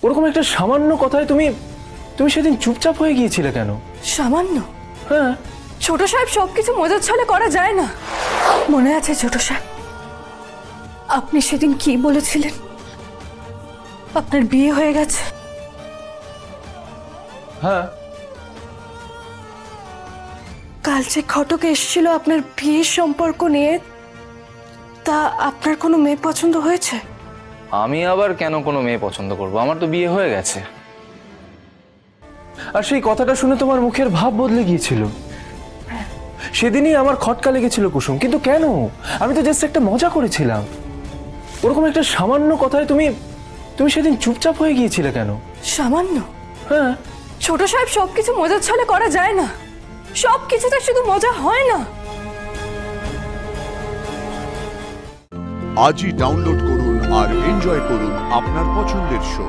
ওরকম একটা সামান্য কথায় তুমি তুমি সেদিন চুপচাপ হয়ে গিয়েছিলে কেন? সামান্য? হ্যাঁ। ছোট সাহেব সবকিছু মজার ছলে করা যায় না। মনে আছে ছোট সাহেব, আপনি সেদিন কি বলেছিলেন? আপনার বিয়ে হয়ে গেছে। হ্যাঁ। কাল যে ঘটক এসেছিল আপনার বিয়ের সম্পর্ক নিয়ে, তা আপনার কোনো মেয়ে পছন্দ হয়েছে? আমি আবার কেন কোনো মেয়ে পছন্দ করব? আমার তো বিয়ে হয়ে গেছে। আর সেই কথাটা শুনে তোমার মুখের ভাব বদলে গিয়েছিল। সেদিনই আমার খটকা লেগেছিল কুসুম, কিন্তু কেন? আমি তো জাস্ট একটা মজা করেছিলাম। ওরকম একটা সামান্য কথায় তুমি তুমি সেদিন চুপচাপ হয়ে গিয়েছিলে কেন? সামান্য? হ্যাঁ। ছোট সাহেব সবকিছু মজার ছলে করা যায় না। সবকিছুতে শুধু মজা হয় না। আজই ডাউনলোড করুন আর এনজয় করুন আপনার পছন্দের শো।